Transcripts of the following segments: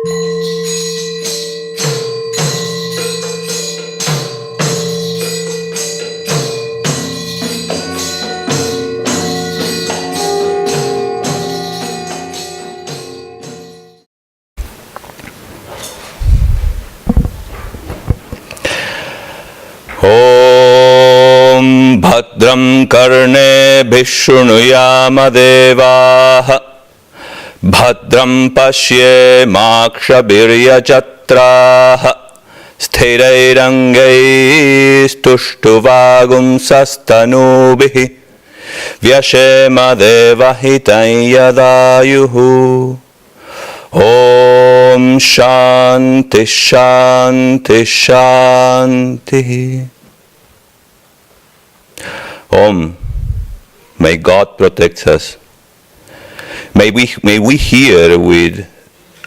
Om Bhadram Karne Bhishunuyama Devaha Bhadram Pashye Makshabirya Chatraha Sthirairangai Stuštuvagum Sastanubihi Vyashema Devahitai Yadayuhu. Om Shanti Shanti Shanti. Om, may God protect us. May we hear with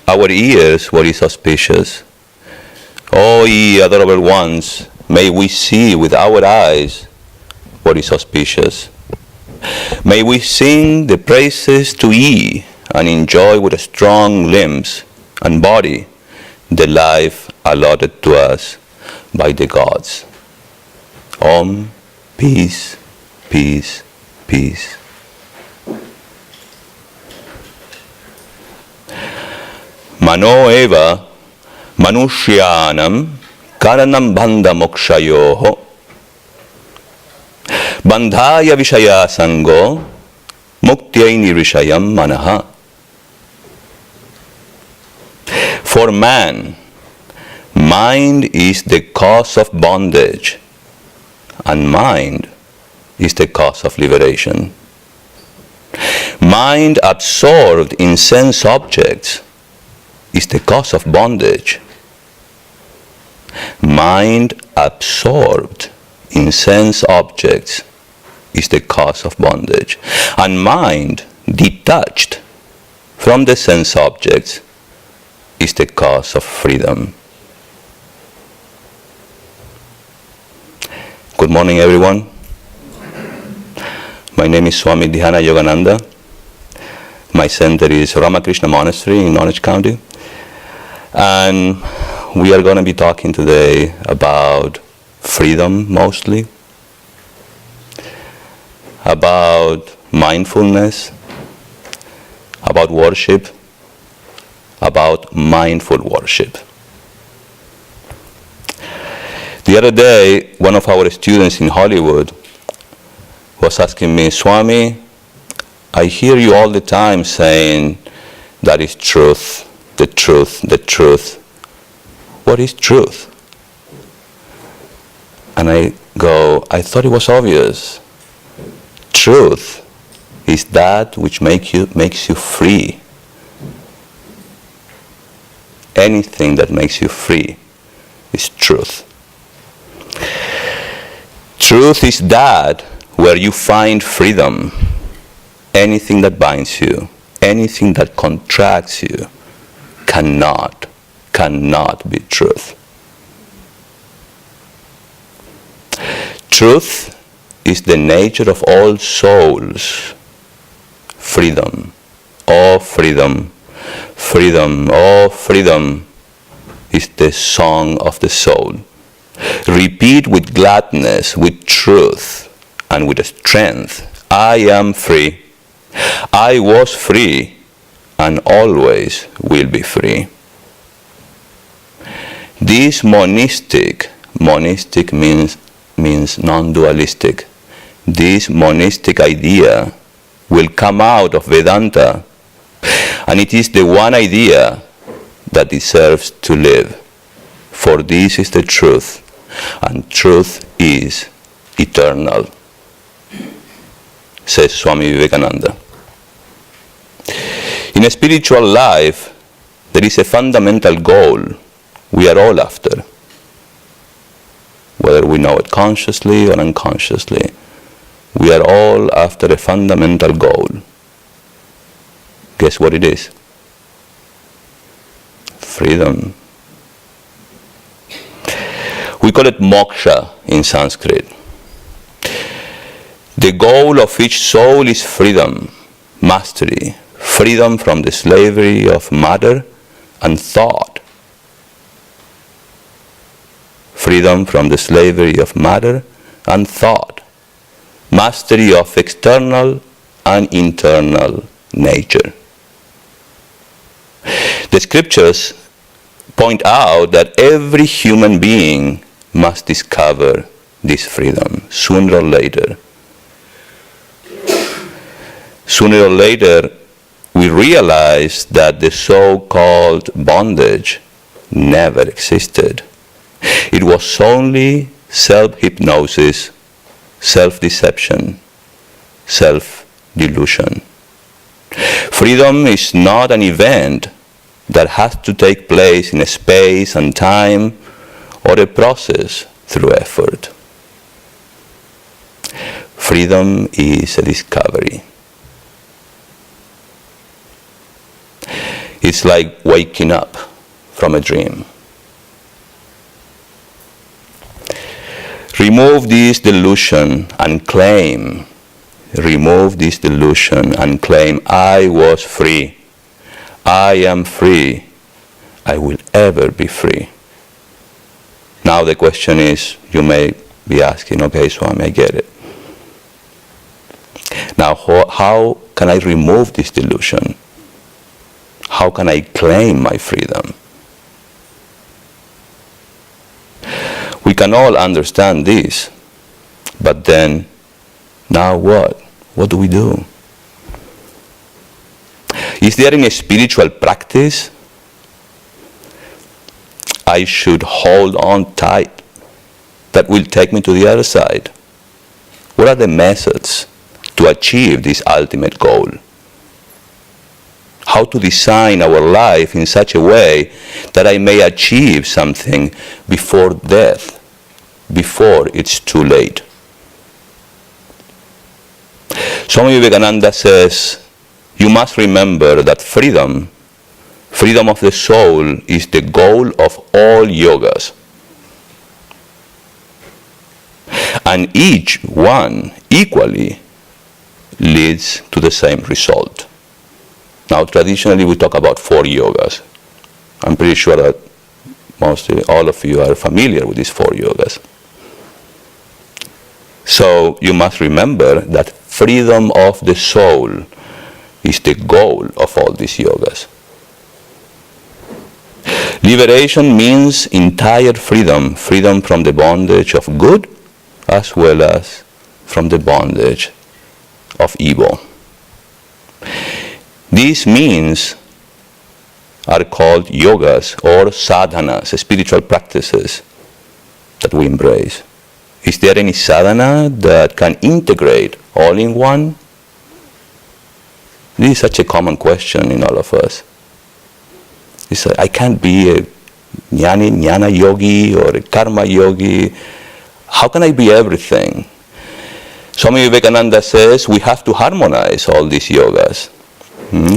our ears what is auspicious. O ye adorable ones, may we see with our eyes what is auspicious. May we sing the praises to ye and enjoy with strong limbs and body the life allotted to us by the gods. Om, peace, peace, peace. Mano eva manushyanam karanam bandha mokshayoho bandhaya vishaya sango muktyai nirishayam manaha. For man, mind is the cause of bondage, and mind is the cause of liberation. Mind absorbed in sense objects is the cause of bondage. Mind absorbed in sense objects is the cause of bondage. And mind detached from the sense objects is the cause of freedom. Good morning, everyone. My name is Swami Dhyanayogananda. My center is Ramakrishna Monastery in Orange County. And we are going to be talking today about freedom mostly, about mindfulness, about worship, about mindful worship. The other day, one of our students in Hollywood was asking me, Swami, I hear you all the time saying that is truth, the truth, the truth. What is truth? And I go, I thought it was obvious. Truth is that which makes you free. Anything that makes you free is truth. Truth is that where you find freedom. Anything that binds you, anything that contracts you, cannot be truth. Truth is the nature of all souls. Freedom, oh freedom, freedom, oh freedom is the song of the soul. Repeat with gladness, with truth, and with strength. I am free. I was free and always will be free. This monistic means non-dualistic. This monistic idea will come out of Vedanta, and it is the one idea that deserves to live. For this is the truth, and truth is eternal, says Swami Vivekananda. In a spiritual life, there is a fundamental goal we are all after. Whether we know it consciously or unconsciously, we are all after a fundamental goal. Guess what it is? Freedom. We call it moksha in Sanskrit. The goal of each soul is freedom, mastery, freedom from the slavery of matter and thought. Freedom from the slavery of matter and thought. Mastery of external and internal nature. The scriptures point out that every human being must discover this freedom sooner or later. Sooner or later, we realize that the so-called bondage never existed. It was only self-hypnosis, self-deception, self-delusion. Freedom is not an event that has to take place in a space and time or a process through effort. Freedom is a discovery. It's like waking up from a dream. Remove this delusion and claim. Remove this delusion and claim, I was free. I am free. I will ever be free. Now the question is, you may be asking, okay, Swami, I get it. Now, how can I remove this delusion? How can I claim my freedom? We can all understand this, but then, now what? What do we do? Is there any spiritual practice I should hold on tight that will take me to the other side? What are the methods to achieve this ultimate goal? How to design our life in such a way that I may achieve something before death, before it's too late. Swami Dhyanayogananda says, you must remember that freedom of the soul, is the goal of all yogas. And each one equally leads to the same result. Now, traditionally we talk about 4 yogas. I'm pretty sure that mostly all of you are familiar with these 4 yogas. So you must remember that freedom of the soul is the goal of all these yogas. Liberation means entire freedom, freedom from the bondage of good as well as from the bondage of evil. These means are called yogas or sadhanas, spiritual practices that we embrace. Is there any sadhana that can integrate all in one? This is such a common question in all of us. It's like, I can't be a jnana yogi or a karma yogi. How can I be everything? Swami Vivekananda says we have to harmonize all these yogas.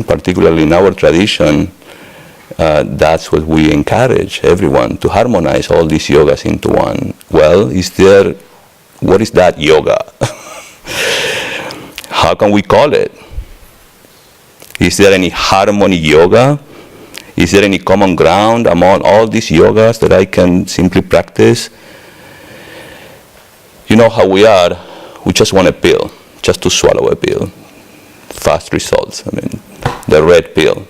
Particularly in our tradition, that's what we encourage everyone, to harmonize all these yogas into one. Well, what is that yoga? How can we call it? Is there any harmony yoga? Is there any common ground among all these yogas that I can simply practice? You know how we are, we just want a pill, just to swallow a pill. Fast results, I mean, the red pill.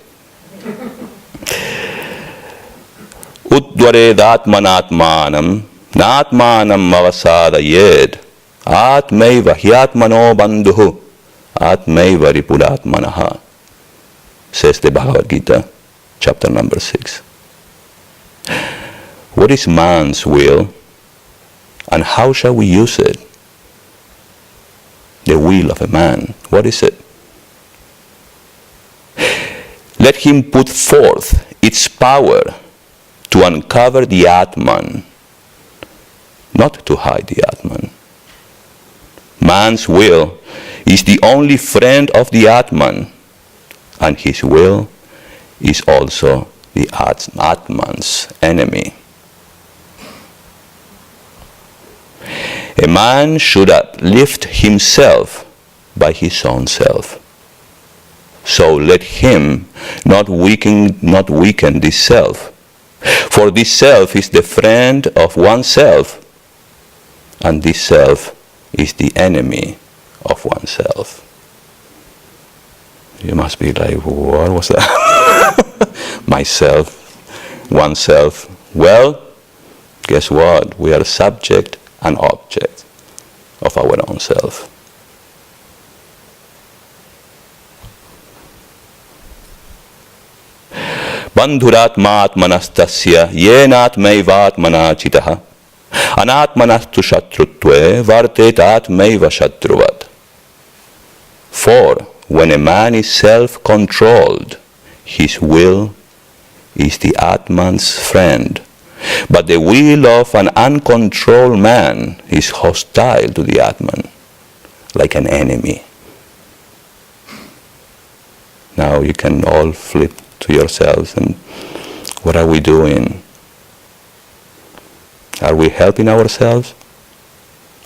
Udvare datmanatmanam natmanam avasadayed atmaiva hyatmano bandhuhu atmaiva ripudatmanaha, says the Bhagavad Gita, chapter number 6. What is man's will and how shall we use it? The will of a man, what is it? Let him put forth its power to uncover the Atman, not to hide the Atman. Man's will is the only friend of the Atman, and his will is also the Atman's enemy. A man should uplift himself by his own self. So let him not weaken this self. For this self is the friend of oneself, and this self is the enemy of oneself. You must be like, what was that? Myself, oneself. Well, guess what? We are subject and object of our own self. Bandhuratmatmanastasya yenatmaivatmana chitaha anatmanastu shatrutve vartetatmaiva shatruvat. For when a man is self-controlled, his will is the Atman's friend. But the will of an uncontrolled man is hostile to the Atman, like an enemy. Now you can all flip to yourselves and what are we doing? Are we helping ourselves?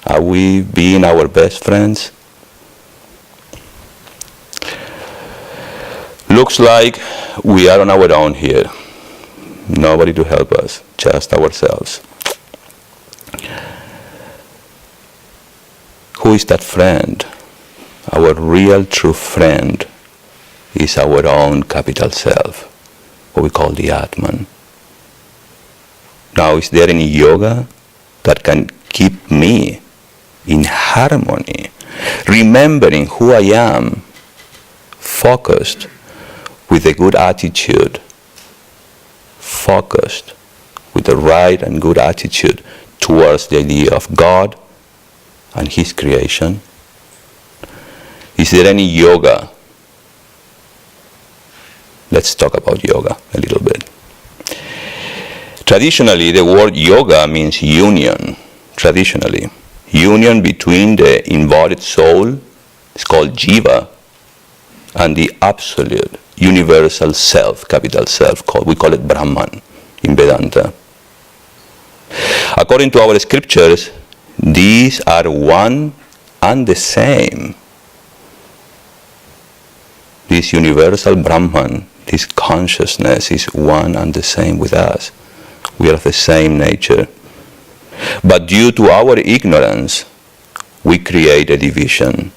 Are we being our best friends? Looks like we are on our own here. Nobody to help us, just ourselves. Who is that friend? Our real true friend is our own capital self, what we call the Atman. Now, is there any yoga that can keep me in harmony, remembering who I am, focused with a good attitude, focused with the right and good attitude towards the idea of God and His creation? Is there any yoga? Let's talk about yoga a little bit. Traditionally, the word yoga means union. Traditionally, union between the embodied soul, it's called jiva, and the absolute, universal self, capital self, we call it Brahman in Vedanta. According to our scriptures, these are one and the same. This universal Brahman, this consciousness is one and the same with us. We are of the same nature. But due to our ignorance, we create a division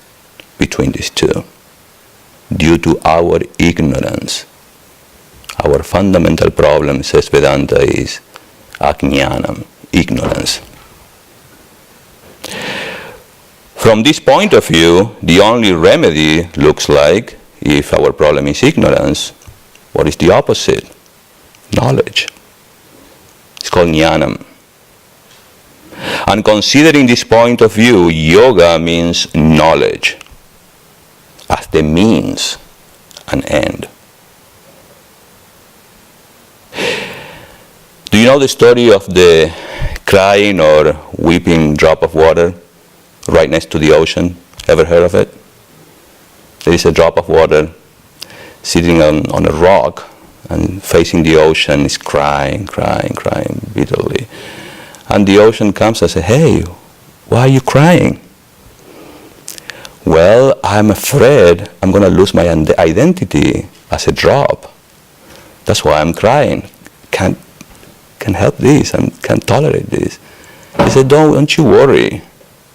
between these two. Due to our ignorance. Our fundamental problem, says Vedanta, is ajnanam, ignorance. From this point of view, the only remedy looks like, if our problem is ignorance, what is the opposite? Knowledge. It's called jnanam. And considering this point of view, yoga means knowledge as the means and end. Do you know the story of the crying or weeping drop of water right next to the ocean? Ever heard of it? There is a drop of water sitting on a rock and facing the ocean, is crying bitterly. And the ocean comes and says, "Hey, why are you crying?" "Well, I'm afraid I'm going to lose my identity as a drop. That's why I'm crying. Can't help this. I can't tolerate this." He said, don't you worry.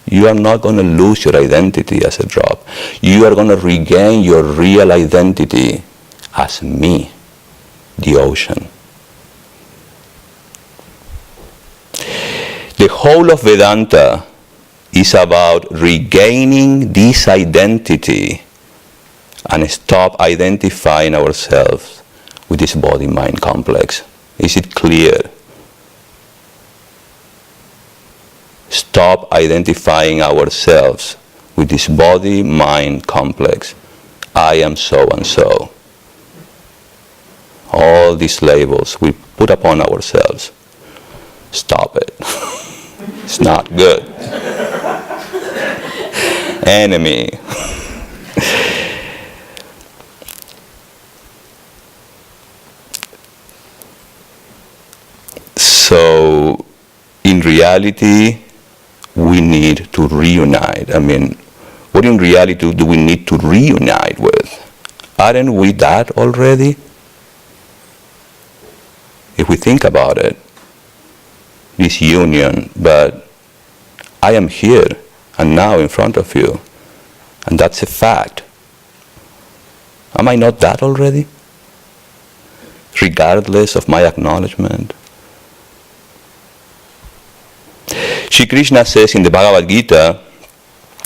You are not going to lose your identity as a drop. You are going to regain your real identity as me, the ocean. The whole of Vedanta is about regaining this identity and stop identifying ourselves with this body-mind complex. Is it clear? Stop identifying ourselves with this body-mind complex. I am so and so. All these labels we put upon ourselves. Stop it. It's not good. Enemy. So, in reality, we need to reunite. I mean, what in reality do we need to reunite with? Aren't we that already? If we think about it, this union, but I am here and now in front of you, and that's a fact. Am I not that already? Regardless of my acknowledgement. Shri Krishna says in the Bhagavad Gita,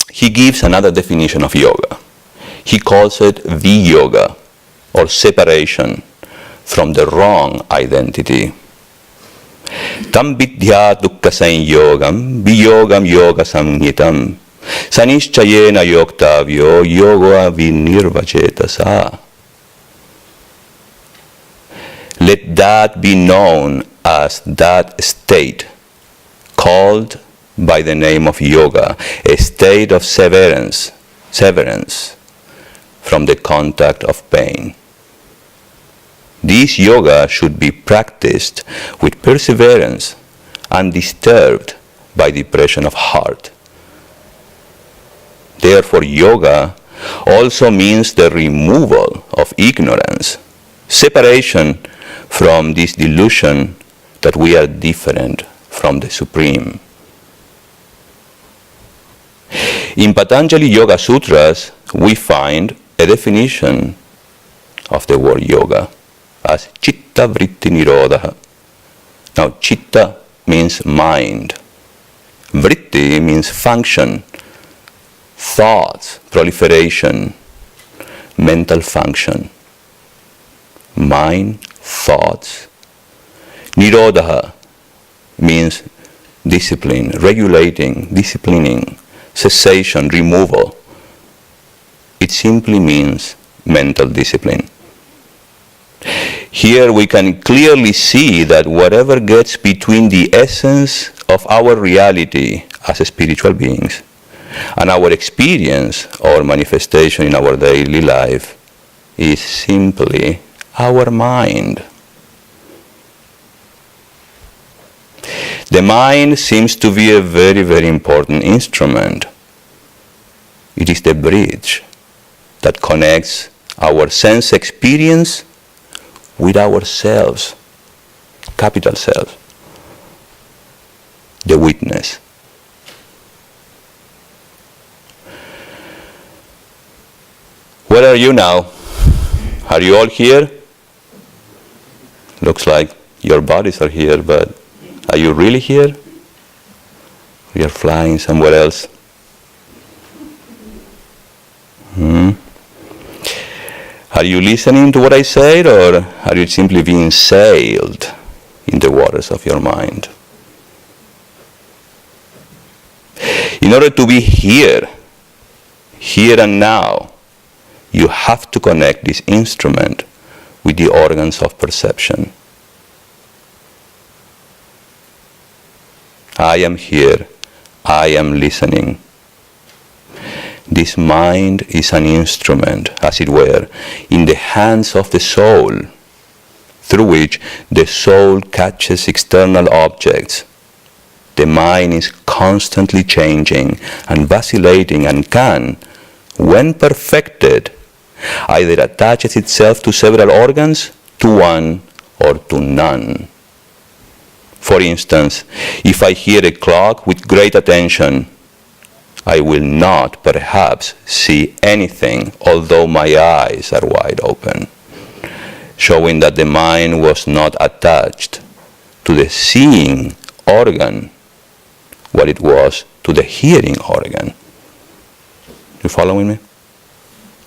he gives another definition of yoga. He calls it viyoga, or separation from the wrong identity. Tam vidya dukkha sanyogam, viyogam yoga samhitam, sanishchayena yoktavyo yoga vinirvachetasa. Let that be known as that state called by the name of yoga, a state of severance from the contact of pain. This yoga should be practiced with perseverance, undisturbed by depression of heart. Therefore, yoga also means the removal of ignorance, separation from this delusion that we are different from the Supreme. In Patanjali Yoga Sutras, we find a definition of the word yoga as chitta vritti nirodha. Now, chitta means mind. Vritti means function, thoughts, proliferation, mental function. Mind, thoughts. Nirodha means discipline, regulating, disciplining, cessation, removal. It simply means mental discipline. Here we can clearly see that whatever gets between the essence of our reality as spiritual beings and our experience or manifestation in our daily life is simply our mind. The mind seems to be a very, very important instrument. It is the bridge that connects our sense experience with ourselves, capital self, the witness. Where are you now? Are you all here? Looks like your bodies are here, but are you really here? We are flying somewhere else. Are you listening to what I said, or are you simply being sailed in the waters of your mind? In order to be here and now, you have to connect this instrument with the organs of perception. I am here, I am listening. This mind is an instrument, as it were, in the hands of the soul, through which the soul catches external objects. The mind is constantly changing and vacillating and can, when perfected, either attaches itself to several organs, to one or to none. For instance, if I hear a clock with great attention, I will not perhaps see anything, although my eyes are wide open, showing that the mind was not attached to the seeing organ, what it was to the hearing organ. You following me?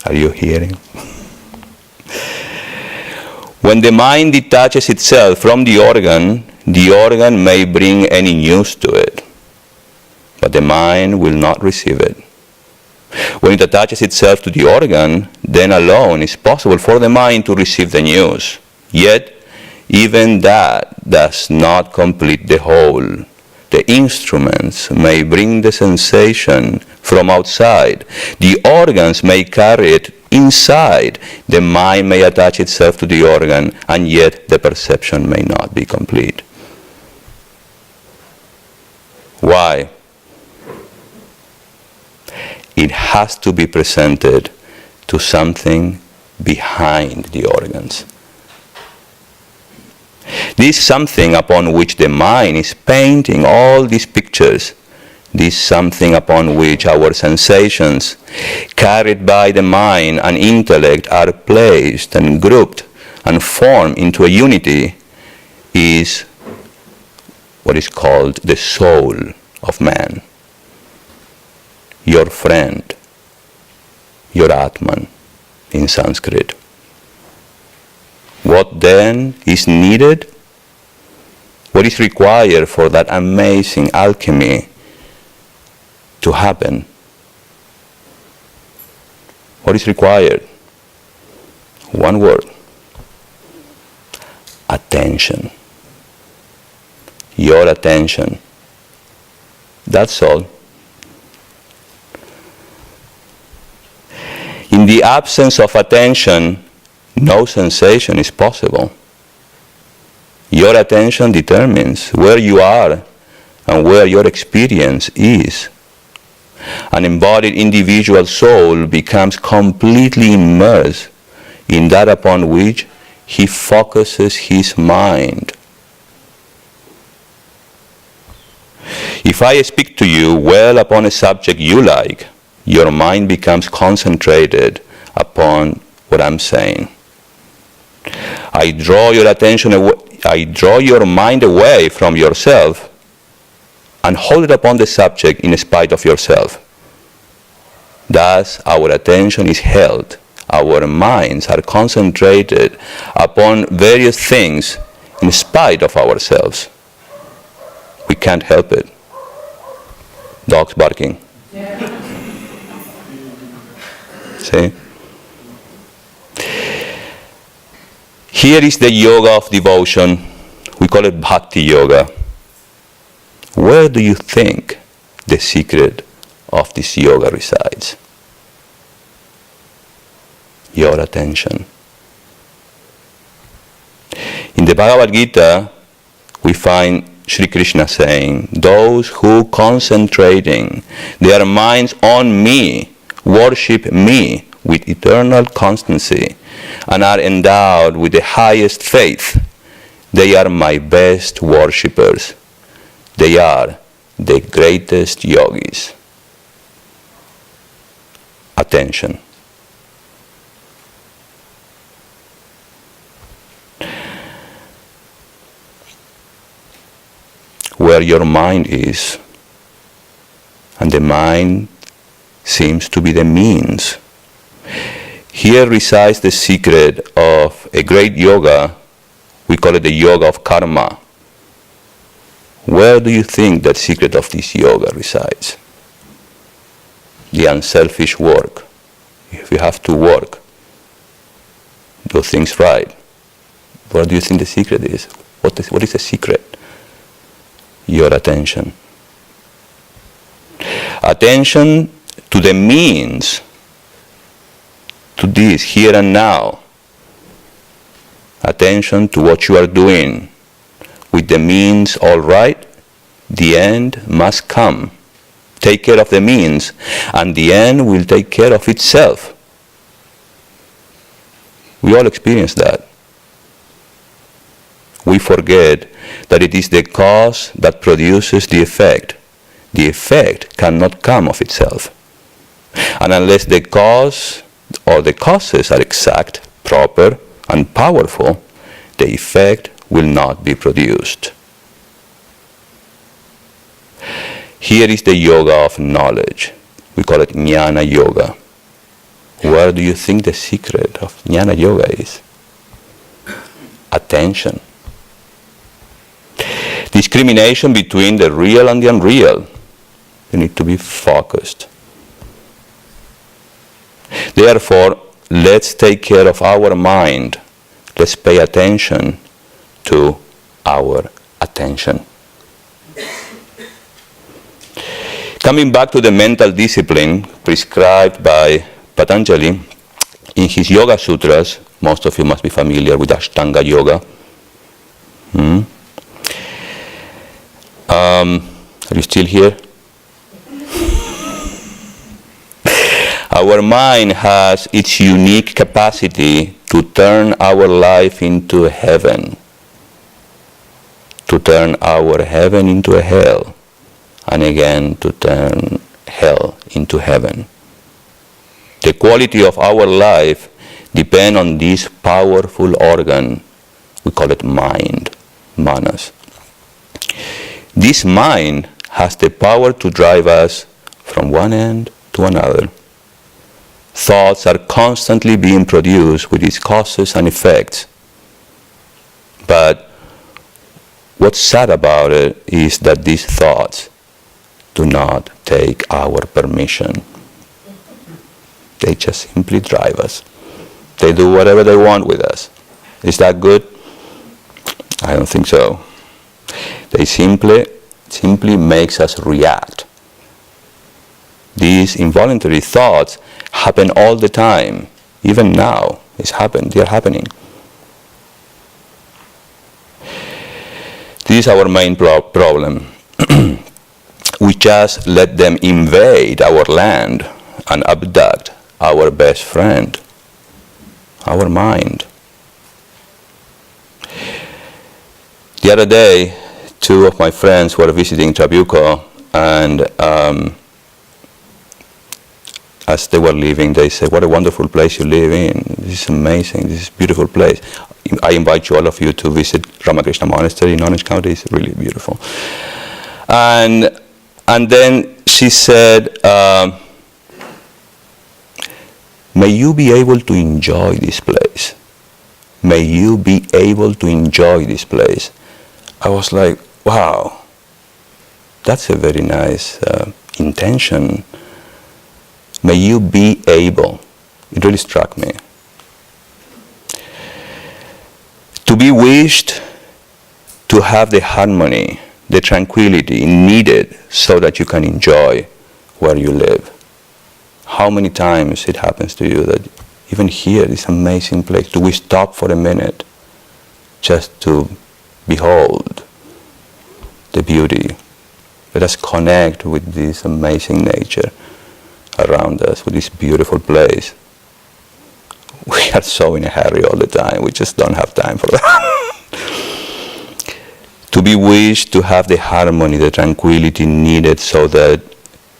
Are you hearing? When the mind detaches itself from the organ may bring any news to it, but the mind will not receive it. When it attaches itself to the organ, then alone is possible for the mind to receive the news. Yet, even that does not complete the whole. The instruments may bring the sensation from outside. The organs may carry it inside. The mind may attach itself to the organ, and yet the perception may not be complete. Why? It has to be presented to something behind the organs. This something upon which the mind is painting all these pictures, this something upon which our sensations, carried by the mind and intellect, are placed and grouped and formed into a unity, is what is called the soul of man. Your friend, your Atman in Sanskrit. What then is needed? What is required for that amazing alchemy to happen? What is required? One word. Attention. Your attention. That's all. In the absence of attention, no sensation is possible. Your attention determines where you are and where your experience is. An embodied individual soul becomes completely immersed in that upon which he focuses his mind. If I speak to you well upon a subject you like, your mind becomes concentrated upon what I'm saying. I draw your attention away, I draw your mind away from yourself and hold it upon the subject in spite of yourself. Thus, our attention is held. Our minds are concentrated upon various things in spite of ourselves. We can't help it. Dogs barking. See? Here is the yoga of devotion. We call it bhakti yoga. Where do you think the secret of this yoga resides? Your attention. In the Bhagavad Gita, we find Sri Krishna saying, those who concentrating their minds on me, worship me with eternal constancy, and are endowed with the highest faith, they are my best worshippers. They are the greatest yogis. Attention. Where your mind is, and the mind seems to be the means. Here resides the secret of a great yoga. We call it the yoga of karma. Where do you think that secret of this yoga resides? The unselfish work. If you have to work, do things right. Where do you think the secret is? What is the secret? Your attention. Attention to the means, to this here and now. Attention to what you are doing. With the means all right, the end must come. Take care of the means, and the end will take care of itself. We all experience that. We forget that it is the cause that produces the effect. The effect cannot come of itself. And unless the cause or the causes are exact, proper, and powerful, the effect will not be produced. Here is the yoga of knowledge. We call it Jnana Yoga. Where do you think the secret of Jnana Yoga is? Attention. Discrimination between the real and the unreal. You need to be focused. Therefore, let's take care of our mind. Let's pay attention to our attention. Coming back to the mental discipline prescribed by Patanjali in his Yoga Sutras, most of you must be familiar with Ashtanga Yoga. Are you still here? Our our mind has its unique capacity to turn our life into a heaven, to turn our heaven into a hell, and again to turn hell into heaven. The quality of our life depends on this powerful organ. We call it mind, manas. This mind has the power to drive us from one end to another. Thoughts are constantly being produced with its causes and effects. But what's sad about it is that these thoughts do not take our permission. They just simply drive us. They do whatever they want with us. Is that good? I don't think so. They simply makes us react. These involuntary thoughts happen all the time. Even now, they're happening. This is our main problem. We just let them invade our land and abduct our best friend, our mind. The other day, two of my friends were visiting Trabuco, and as they were leaving, they said, "What a wonderful place you live in. This is amazing. This is a beautiful place. I invite you, all of you, to visit Ramakrishna Monastery in Orange County. It's really beautiful." And then she said, "May you be able to enjoy this place. May you be able to enjoy this place." I was like, wow, that's a very nice intention. May you be able. It really struck me. To be wished to have the harmony, the tranquility needed so that you can enjoy where you live. How many times it happens to you that even here, this amazing place, do we stop for a minute just to behold the beauty? Let us connect with this amazing nature around us, with this beautiful place. We are so in a hurry all the time. We just don't have time for that. To be wished to have the harmony, the tranquility needed so that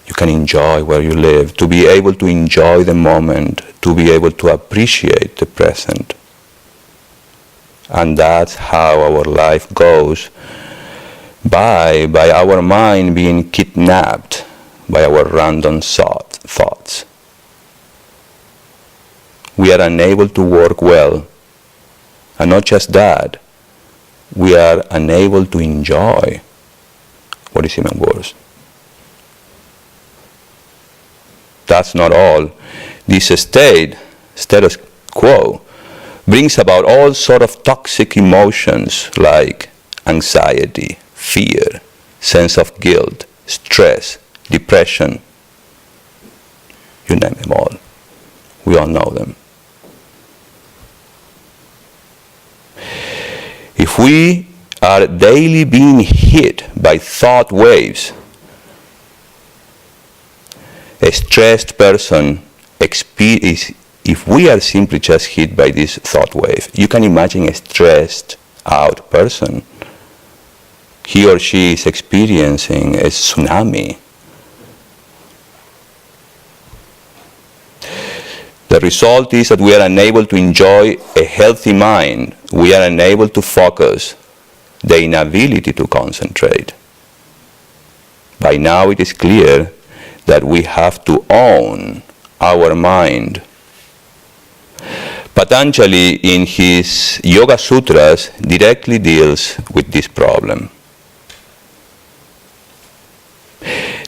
you can enjoy where you live, to be able to enjoy the moment, to be able to appreciate the present. And that's how our life goes, by our mind being kidnapped by our random thoughts. We are unable to work well. And not just that, we are unable to enjoy what is even worse. That's not all. This status quo, brings about all sort of toxic emotions like anxiety, fear, sense of guilt, stress, depression. You name them all. We all know them. If we are daily being hit by thought waves, a stressed person if we are simply just hit by this thought wave, you can imagine a stressed out person. He or she is experiencing a tsunami. The result is that we are unable to enjoy a healthy mind. We are unable to focus, the inability to concentrate. By now it is clear that we have to own our mind. Patanjali, in his Yoga Sutras, directly deals with this problem.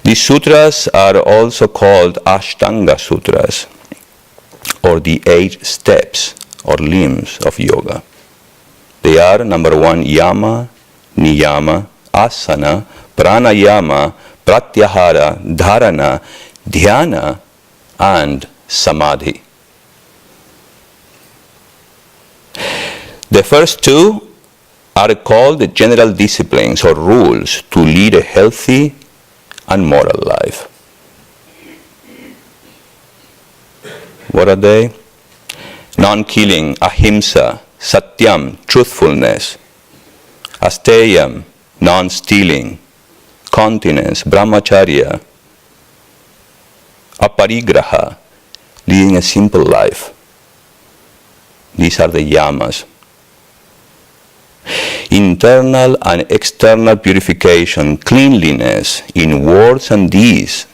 These sutras are also called Ashtanga Sutras, or the 8 steps or limbs of yoga. They are, number 1, yama, niyama, asana, pranayama, pratyahara, dharana, dhyana, and samadhi. The first 2 are called the general disciplines or rules to lead a healthy and moral life. What are they? Non-killing, ahimsa, satyam, truthfulness, asteyam, non-stealing, continence, brahmacharya, aparigraha, leading a simple life. These are the yamas. Internal and external purification, cleanliness in words and deeds,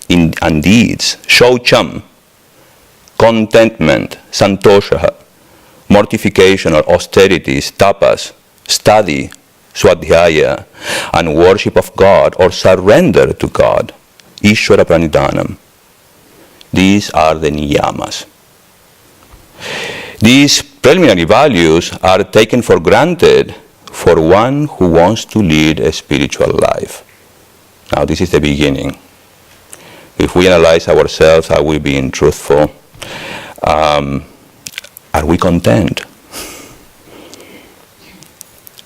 shaucham, contentment, santosha, mortification or austerities, tapas, study, swadhyaya, and worship of God or surrender to God, Ishvara pranidhanam. These are the niyamas. These preliminary values are taken for granted for one who wants to lead a spiritual life. Now this is the beginning. If we analyze ourselves, are we being truthful? Are we content?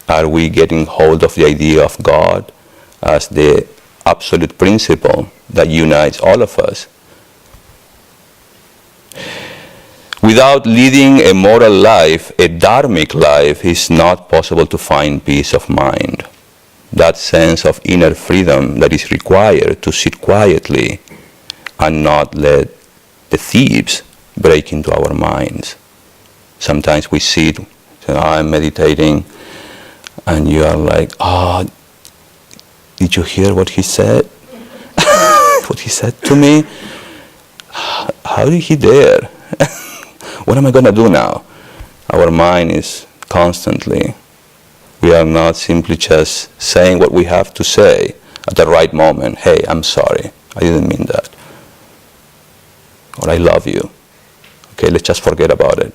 Are we getting hold of the idea of God as the absolute principle that unites all of us? Without leading a moral life, a dharmic life, it's not possible to find peace of mind. That sense of inner freedom that is required to sit quietly and not let the thieves break into our minds. Sometimes we sit, I'm meditating, and you are like, did you hear what he said? What he said to me? How did he dare? What am I going to do now? Our mind is constantly. We are not simply just saying what we have to say at the right moment. Hey, I'm sorry. I didn't mean that. Or I love you. Okay, let's just forget about it.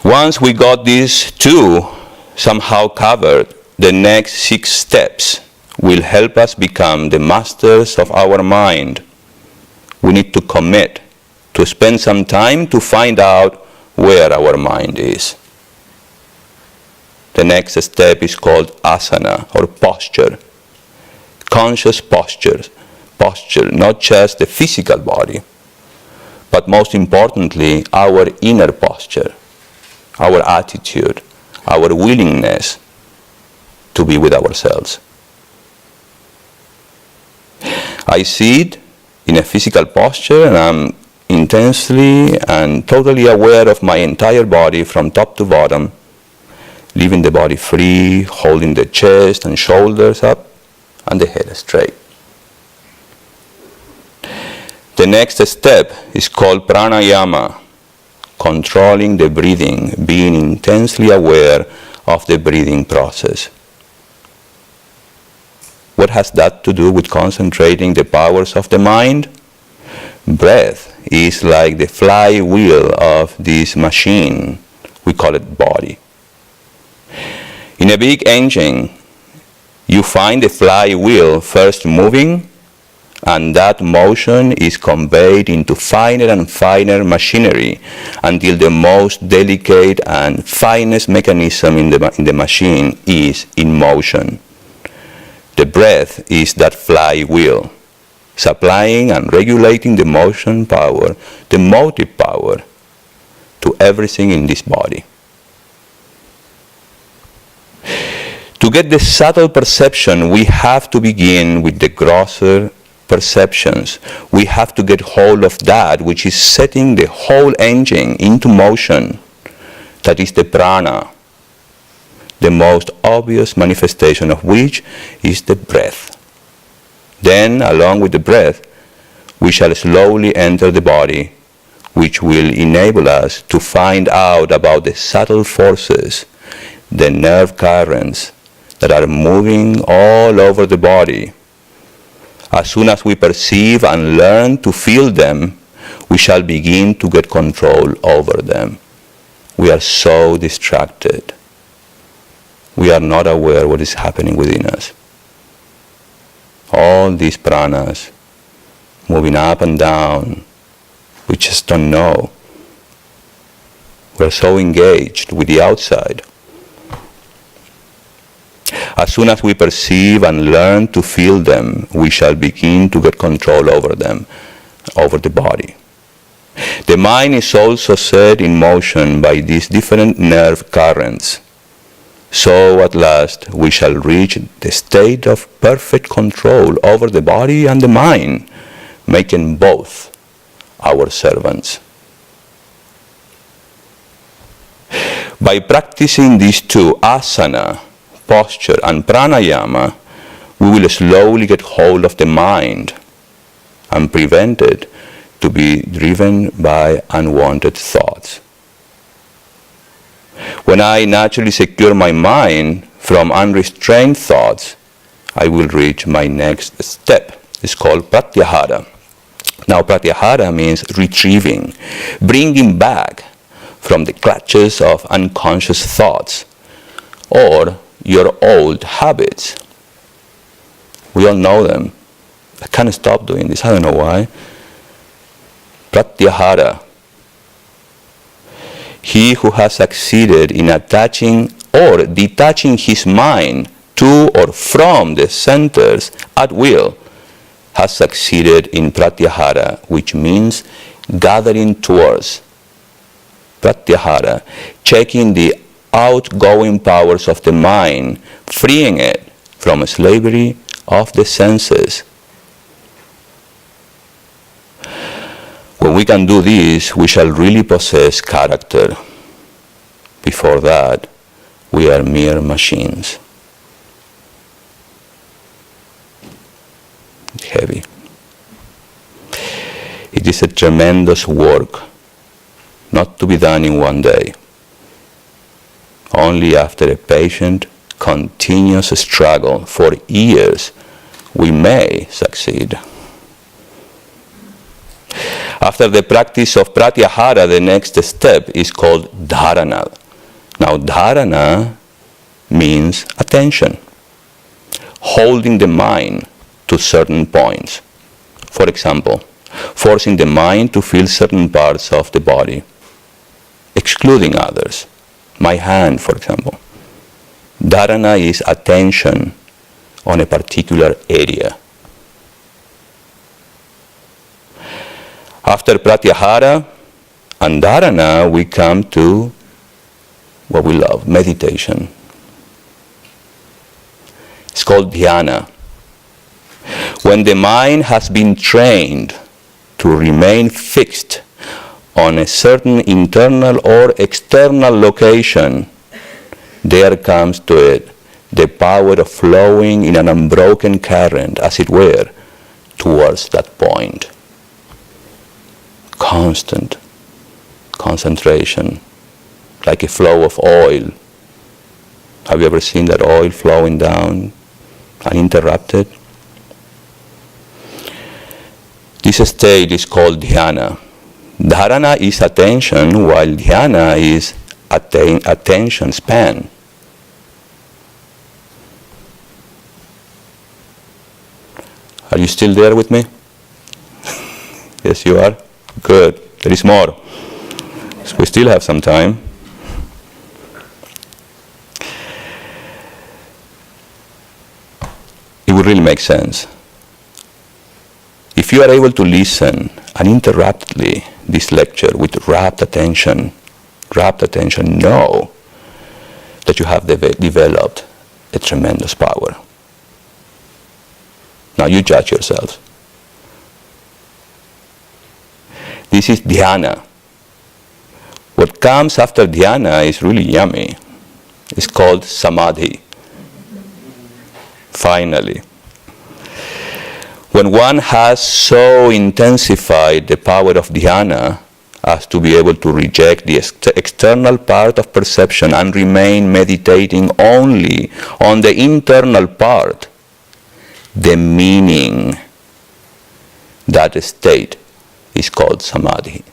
Once we got these two somehow covered, the next 6 steps will help us become the masters of our mind. We need to commit to spend some time to find out where our mind is. The next step is called asana, or posture. Conscious posture, not just the physical body, but most importantly, our inner posture, our attitude, our willingness to be with ourselves. I sit in a physical posture and I'm intensely and totally aware of my entire body from top to bottom, leaving the body free, holding the chest and shoulders up and the head straight. The next step is called pranayama, controlling the breathing, being intensely aware of the breathing process. What has that to do with concentrating the powers of the mind? Breath is like the flywheel of this machine. We call it body. In a big engine, you find the flywheel first moving, and that motion is conveyed into finer and finer machinery until the most delicate and finest mechanism in the machine is in motion. The breath is that flywheel, supplying and regulating the motion power, the motive power, to everything in this body. To get the subtle perception, we have to begin with the grosser perceptions. We have to get hold of that which is setting the whole engine into motion. That is the prana, the most obvious manifestation of which is the breath. Then, along with the breath, we shall slowly enter the body, which will enable us to find out about the subtle forces, the nerve currents that are moving all over the body. As soon as we perceive and learn to feel them, we shall begin to get control over them. We are so distracted. We are not aware what is happening within us. All these pranas moving up and down, we just don't know. We're so engaged with the outside. As soon as we perceive and learn to feel them, we shall begin to get control over them. over the body. The mind is also set in motion by these different nerve currents. So at last we shall reach the state of perfect control over the body and the mind, making both our servants. By practicing these two, asana, posture, and pranayama, we will slowly get hold of the mind and prevent it to be driven by unwanted thoughts. When I naturally secure my mind from unrestrained thoughts, I will reach my next step. It's called pratyahara. Now, pratyahara means retrieving, bringing back from the clutches of unconscious thoughts or your old habits. We all know them. I can't stop doing this. I don't know why. Pratyahara. He who has succeeded in attaching or detaching his mind to or from the centers at will has succeeded in pratyahara, which means gathering towards. Pratyahara, checking the outgoing powers of the mind, freeing it from slavery of the senses. When we can do this, we shall really possess character. Before that, we are mere machines. Heavy. It is a tremendous work, not to be done in one day. Only after a patient, continuous struggle for years, we may succeed. After the practice of pratyahara, the next step is called dharana. Now, dharana means attention, holding the mind to certain points. For example, forcing the mind to feel certain parts of the body, excluding others. My hand, for example. Dharana is attention on a particular area. After pratyahara and dharana, we come to what we love, meditation. It's called dhyana. When the mind has been trained to remain fixed on a certain internal or external location, there comes to it the power of flowing in an unbroken current, as it were, towards that point. Constant concentration, like a flow of oil. Have you ever seen that oil flowing down uninterrupted? This state is called dhyana. Dharana is attention, while dhyana is attention span. Are you still there with me? Yes, you are? Good. There is more. So we still have some time. It would really make sense. If you are able to listen uninterruptedly this lecture with rapt attention, know that you have developed a tremendous power. Now you judge yourselves. This is dhyana. What comes after dhyana is really yummy. It's called samadhi. Finally. When one has so intensified the power of dhyana as to be able to reject the external part of perception and remain meditating only on the internal part, the meaning, that state is called samadhi.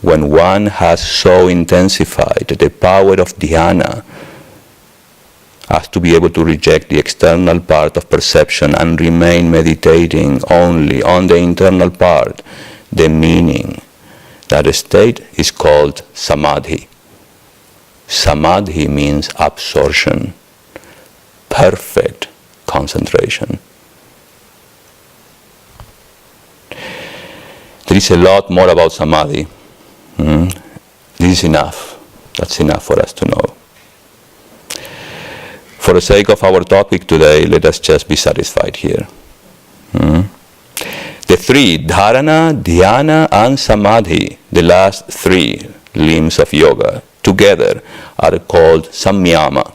When one has so intensified the power of dhyana as to be able to reject the external part of perception and remain meditating only on the internal part, the meaning, that state is called samadhi. Samadhi means absorption, perfect concentration. There is a lot more about samadhi. This is enough. That's enough for us to know. For the sake of our topic today, let us just be satisfied here. The three, dharana, dhyana, and samadhi, the last three limbs of yoga, together are called samyama.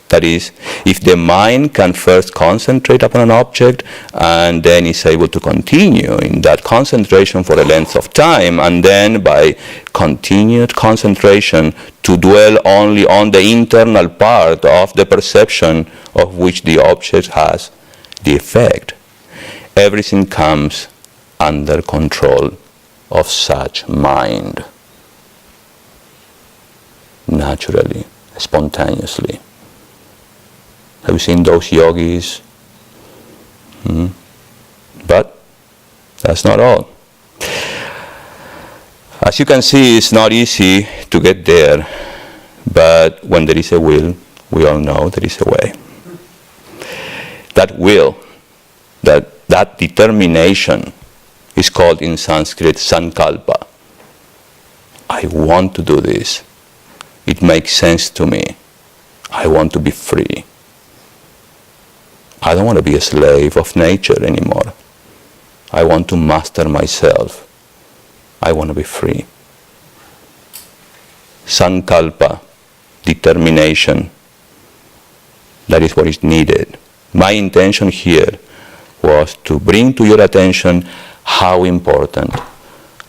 That is, if the mind can first concentrate upon an object and then is able to continue in that concentration for a length of time, and then by continued concentration to dwell only on the internal part of the perception of which the object has the effect, everything comes under control of such mind, naturally, spontaneously. Have you seen those yogis? But that's not all. As you can see, it's not easy to get there, but when there is a will, we all know there is a way. That will, that determination is called in Sanskrit sankalpa. I want to do this. It makes sense to me. I want to be free. I don't want to be a slave of nature anymore. I want to master myself. I want to be free. Sankalpa, determination. That is what is needed. My intention here was to bring to your attention how important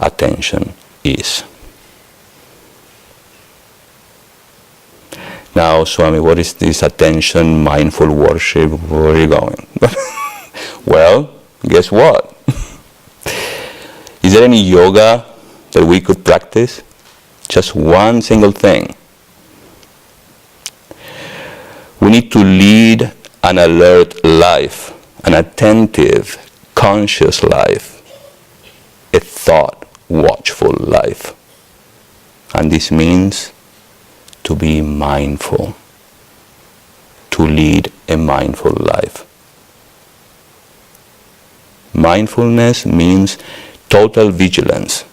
attention is. Now, Swami, what is this attention, mindful worship? Where are you going? Well, guess what? Is there any yoga that we could practice? Just one single thing. We need to lead an alert life, an attentive, conscious life, a thought, watchful life. And this means to be mindful, to lead a mindful life. Mindfulness means total vigilance.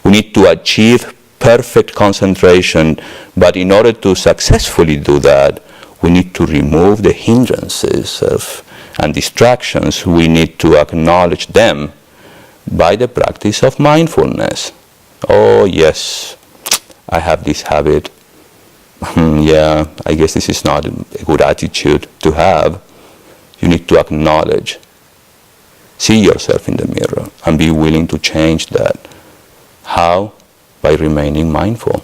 We need to achieve perfect concentration, but in order to successfully do that, we need to remove the hindrances and distractions. We need to acknowledge them by the practice of mindfulness. Oh yes, I have this habit. Yeah, I guess this is not a good attitude to have. You need to acknowledge. See yourself in the mirror and be willing to change that. How? By remaining mindful.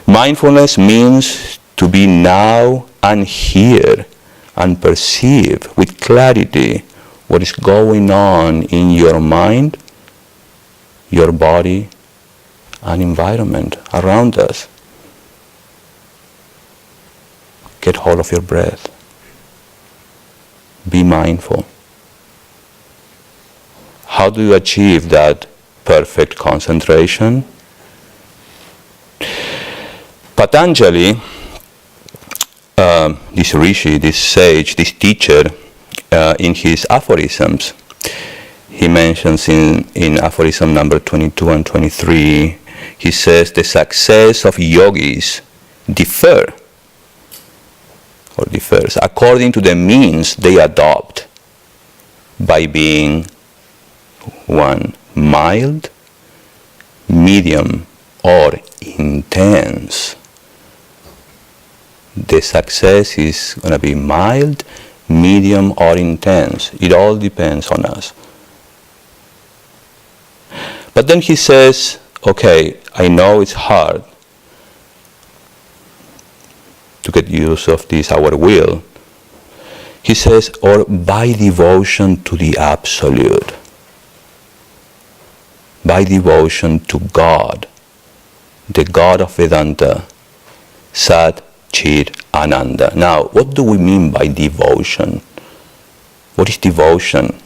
Mindfulness means to be now and here and perceive with clarity what is going on in your mind, your body, and environment around us. Get hold of your breath. Be mindful. How do you achieve that perfect concentration? Patanjali, this rishi, this sage, this teacher, in his aphorisms, he mentions in aphorism number 22 and 23, he says the success of yogis differs according to the means they adopt by being one, mild, medium, or intense. The success is going to be mild, medium, or intense. It all depends on us. But then he says, okay, I know it's hard to get use of this, our will. He says, or by devotion to the Absolute, by devotion to God, the God of Vedanta, Sat Chit Ananda. Now, what do we mean by devotion? What is devotion?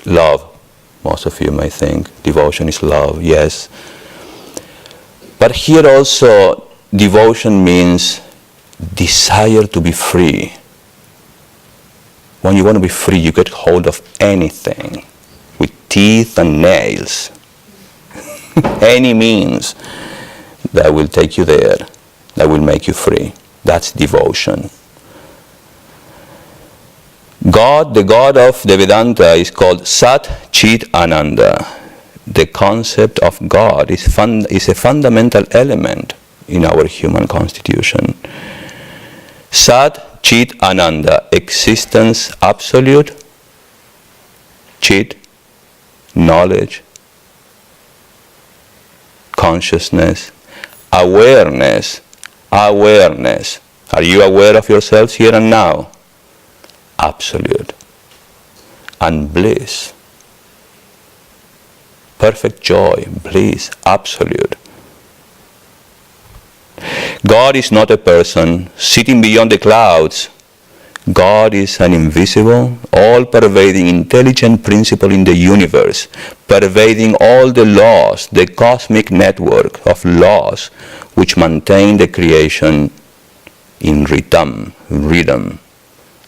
Love. Most of you may think devotion is love. Yes. But here also, devotion means desire to be free. When you want to be free, you get hold of anything with teeth and nails. Any means that will take you there, that will make you free. That's devotion. God, the God of the Vedanta, is called Sat Chit Ananda. The concept of God is a fundamental element in our human constitution. Sat Chit Ananda, existence absolute, Chit, knowledge, consciousness, awareness. Are you aware of yourselves here and now? Absolute. And bliss. Perfect joy, bliss, absolute. God is not a person sitting beyond the clouds. God is an invisible, all-pervading, intelligent principle in the universe, pervading all the laws, the cosmic network of laws which maintain the creation in rhythm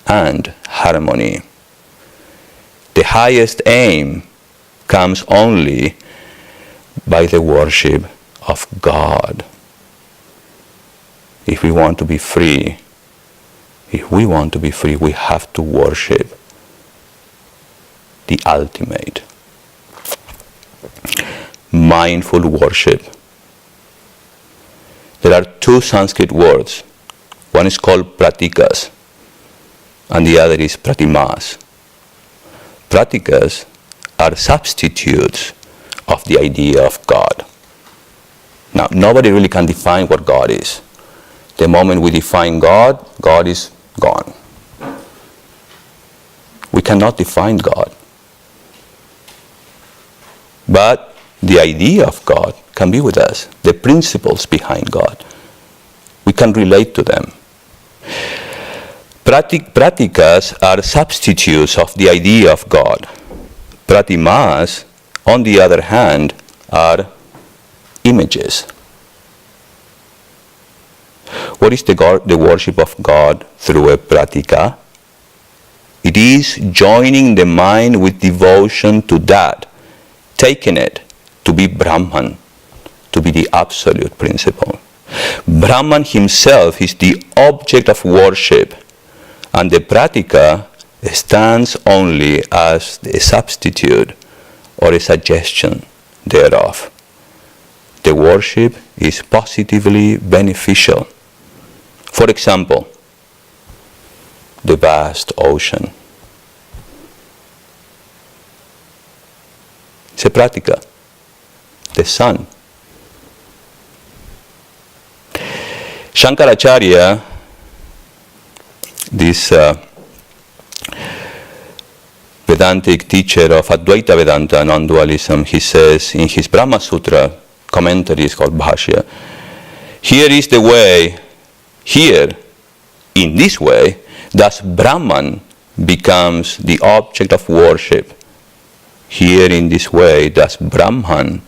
and harmony. The highest aim comes only by the worship of God. If we want to be free, we have to worship the ultimate. Mindful worship. There are two Sanskrit words. One is called pratikas, and the other is pratimas. Pratikas are substitutes of the idea of God. Now, nobody really can define what God is. The moment we define God, God is gone. We cannot define God. But the idea of God can be with us. The principles behind God, we can relate to them. Pratikas are substitutes of the idea of God. Pratimas, on the other hand, are images. What is the worship of God through a pratika? It is joining the mind with devotion to that, taking it to be Brahman, to be the absolute principle. Brahman himself is the object of worship, and the pratika stands only as a substitute or a suggestion thereof. The worship is positively beneficial. For example, the vast ocean. It's a pratika. The sun. Shankaracharya, this Vedantic teacher of Advaita Vedanta, non-dualism, he says in his Brahma Sutra commentary, it's called Bhashya, here is the way, here, in this way, thus Brahman becomes the object of worship. Here in this way, thus Brahman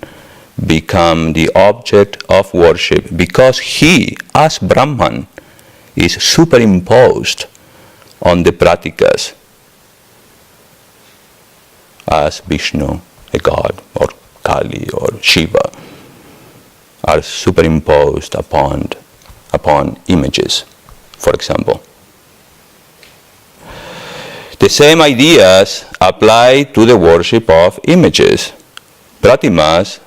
become the object of worship, because he, as Brahman, is superimposed on the pratikas as Vishnu, a god, or Kali, or Shiva, are superimposed upon images, for example. The same ideas apply to the worship of images. Pratimas,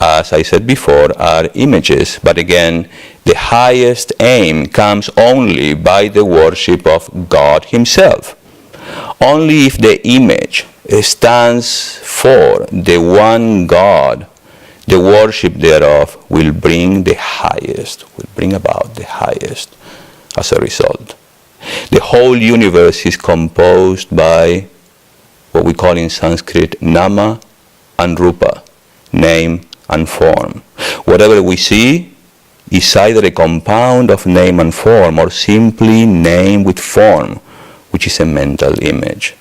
as I said before, are images, but again, the highest aim comes only by the worship of God himself. Only if the image stands for the one God, the worship thereof will bring about the highest as a result. The whole universe is composed by what we call in Sanskrit nama and rupa, name and form. Whatever we see is either a compound of name and form or simply name with form, which is a mental image.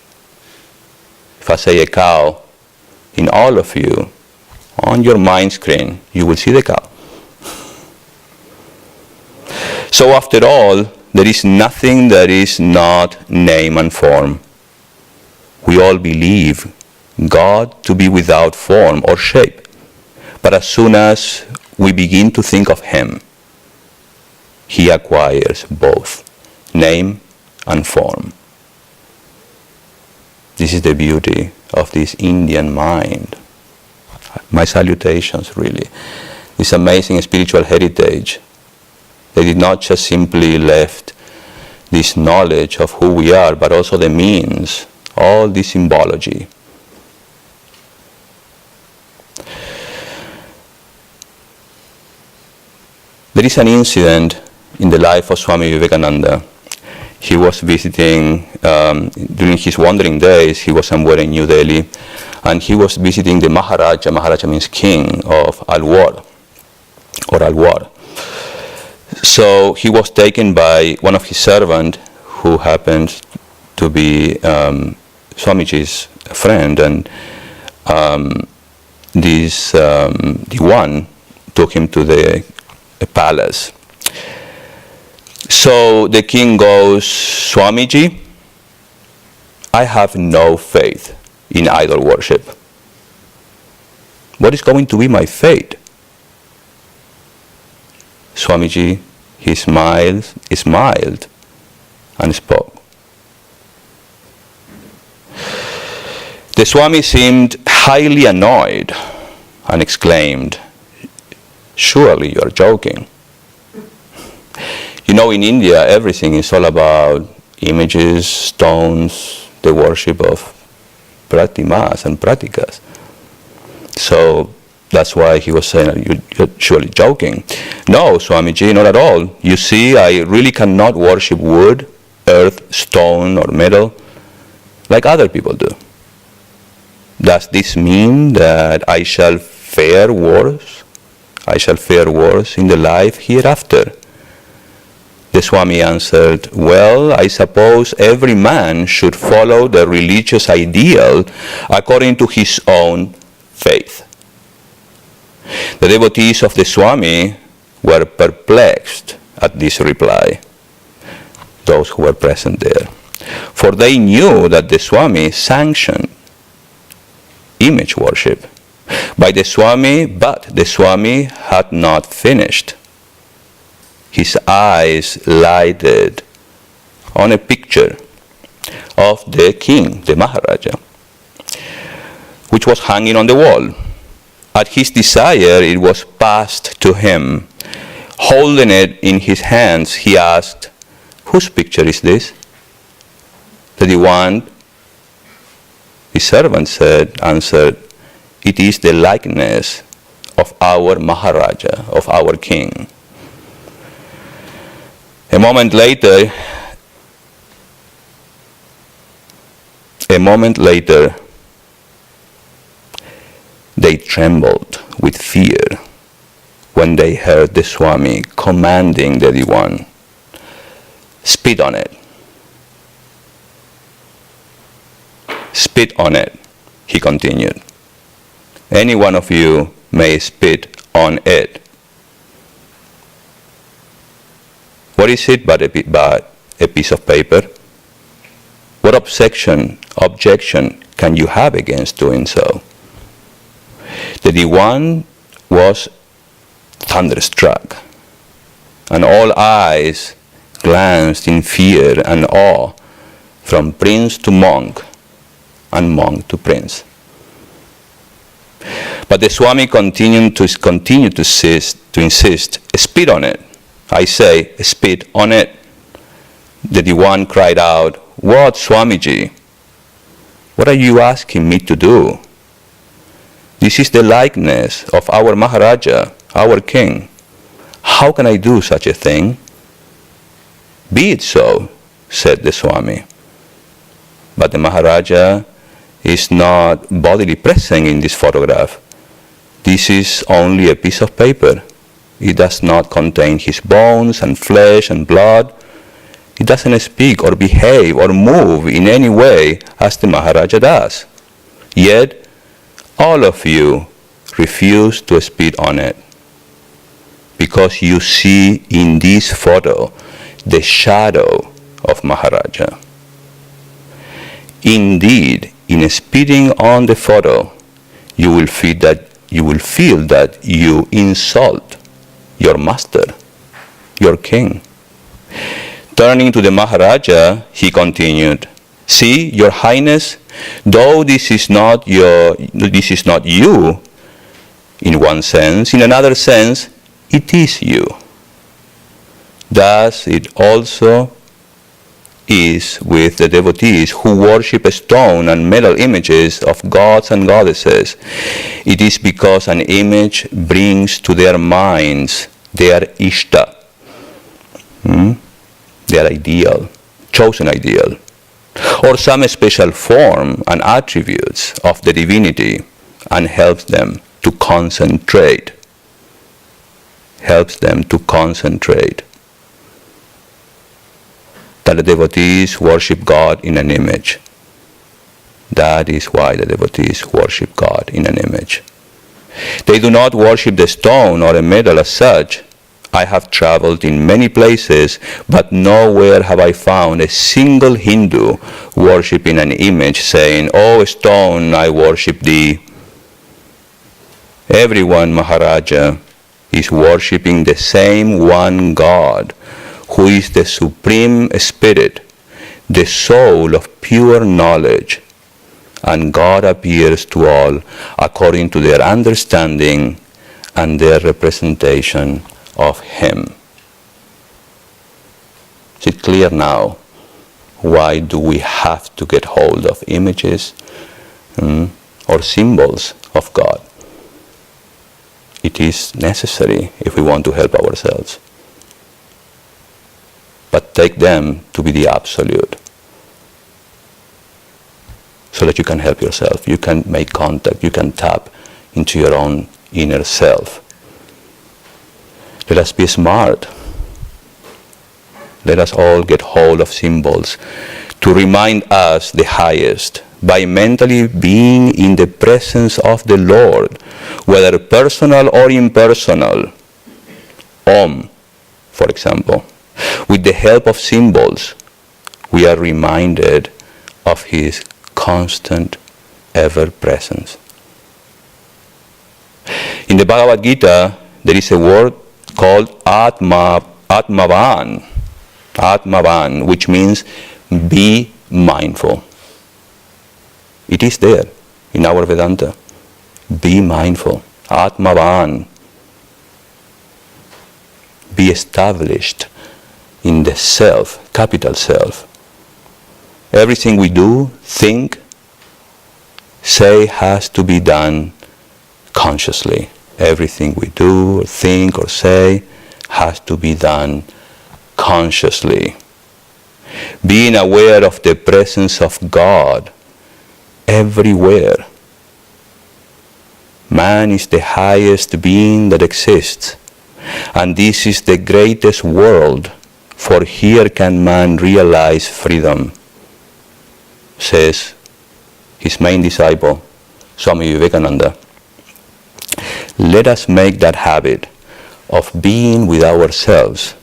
If I say a cow, in all of you, on your mind screen, you will see the cow. So after all, there is nothing that is not name and form. We all believe God to be without form or shape. But as soon as we begin to think of Him, He acquires both name and form. This is the beauty of this Indian mind. My salutations, really. This amazing spiritual heritage. They did not just simply left this knowledge of who we are, but also the means, all this symbology. There is an incident in the life of Swami Vivekananda. He was visiting, during his wandering days, he was somewhere in New Delhi, and he was visiting the Maharaja. Maharaja means king of Alwar, or Alwar. So he was taken by one of his servants, who happened to be Swamiji's friend, and this Diwan took him to the palace. So the king goes, Swamiji, I have no faith in idol worship. What is going to be my fate? Swamiji, he smiled and spoke. The Swami seemed highly annoyed and exclaimed, surely you are joking. You know, in India, everything is all about images, stones, the worship of pratimas and pratikas. So that's why he was saying, you're surely joking. No, Swamiji, not at all. You see, I really cannot worship wood, earth, stone, or metal like other people do. Does this mean that I shall fare worse? I shall fare worse in the life hereafter? The Swami answered, well, I suppose every man should follow the religious ideal according to his own faith. The devotees of the Swami were perplexed at this reply, those who were present there, for they knew that the Swami sanctioned image worship but the Swami had not finished. His eyes lighted on a picture of the king, the Maharaja, which was hanging on the wall. At his desire, it was passed to him. Holding it in his hands, he asked, "Whose picture is this?" The Diwan, his servant answered, "It is the likeness of our Maharaja, of our king." A moment later, they trembled with fear when they heard the Swami commanding the Diwan, "Spit on it." "Spit on it," he continued. "Any one of you may spit on it." What is it but a piece of paper? What objection can you have against doing so? The Diwan was thunderstruck, and all eyes glanced in fear and awe from prince to monk and monk to prince. But the Swami continued to insist, "Spit on it. I say, spit on it." The Diwan cried out, "What, Swamiji? What are you asking me to do? This is the likeness of our Maharaja, our king. How can I do such a thing?" "Be it so," said the Swami. "But the Maharaja is not bodily present in this photograph. This is only a piece of paper. It does not contain his bones and flesh and blood. It doesn't speak or behave or move in any way as the Maharaja does. Yet, all of you refuse to spit on it, because you see in this photo the shadow of Maharaja. Indeed, in spitting on the photo, you will feel that you insult your master, your king. Turning to the Maharaja, he continued, "See, Your Highness, though this is not you in one sense, in another sense, it is you. Thus it also is with the devotees who worship stone and metal images of gods and goddesses. It is because an image brings to their minds their ishta, their ideal, chosen ideal, or some special form and attributes of the divinity, and helps them to concentrate. That the devotees worship God in an image. That is why the devotees worship God in an image. They do not worship the stone or a metal as such. I have traveled in many places, but nowhere have I found a single Hindu worshiping an image, saying, 'Oh stone, I worship thee.' Everyone, Maharaja, is worshiping the same one God, who is the Supreme Spirit, the soul of pure knowledge, and God appears to all according to their understanding and their representation of Him." Is it clear now? Why do we have to get hold of images or symbols of God? It is necessary if we want to help ourselves. But take them to be the absolute, so that you can help yourself, you can make contact, you can tap into your own inner self. Let us be smart. Let us all get hold of symbols to remind us the highest, by mentally being in the presence of the Lord, whether personal or impersonal. Om, for example. With the help of symbols, we are reminded of His constant ever-presence. In the Bhagavad Gita, there is a word called Atmavan, which means be mindful. It is there in our Vedanta. Be mindful. Atmavan. Be established in the self, capital self. Everything we do, think, say has to be done consciously. Everything we do, or think, or say has to be done consciously. Being aware of the presence of God everywhere. Man is the highest being that exists, and this is the greatest world, for here can man realize freedom, says his main disciple, Swami Dhyanayogananda. Let us make that habit of being with ourselves,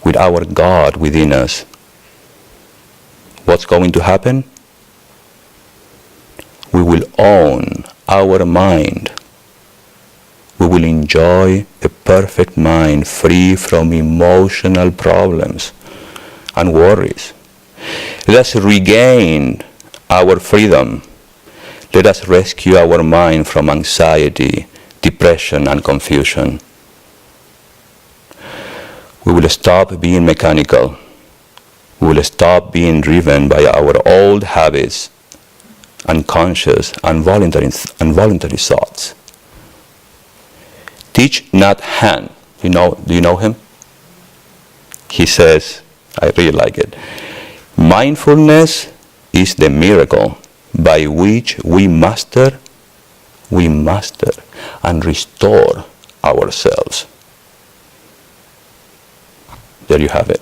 with our God within us. What's going to happen? We will own our mind. We will enjoy a perfect mind free from emotional problems and worries. Let us regain our freedom. Let us rescue our mind from anxiety, depression, and confusion. We will stop being mechanical. We will stop being driven by our old habits, unconscious, involuntary thoughts. Thich Nhat Hanh, do you know him? He says, I really like it, mindfulness is the miracle by which we master and restore ourselves. There you have it.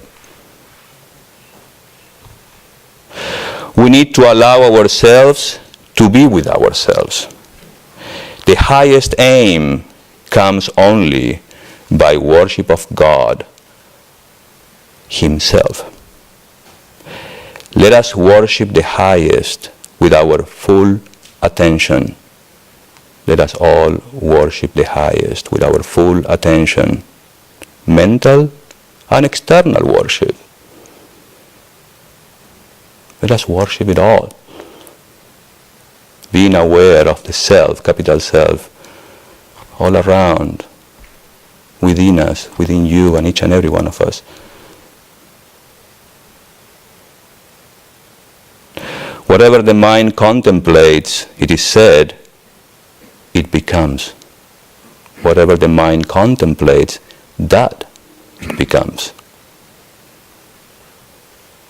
We need to allow ourselves to be with ourselves. The highest aim comes only by worship of God himself. Let us worship the highest with our full attention. Let us all worship the highest with our full attention. Mental and external worship. Let us worship it all. Being aware of the self, capital self, all around, within us, within you and each and every one of us. Whatever the mind contemplates, it is said, it becomes. Whatever the mind contemplates, that it becomes.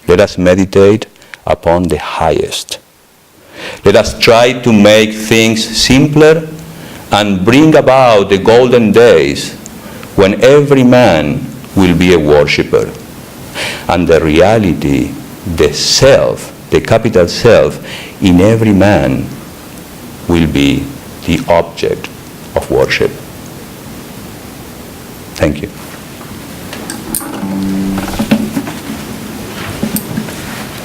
Let us meditate upon the highest. Let us try to make things simpler and bring about the golden days when every man will be a worshipper. And the reality, the self, the capital self in every man will be the object of worship. Thank you.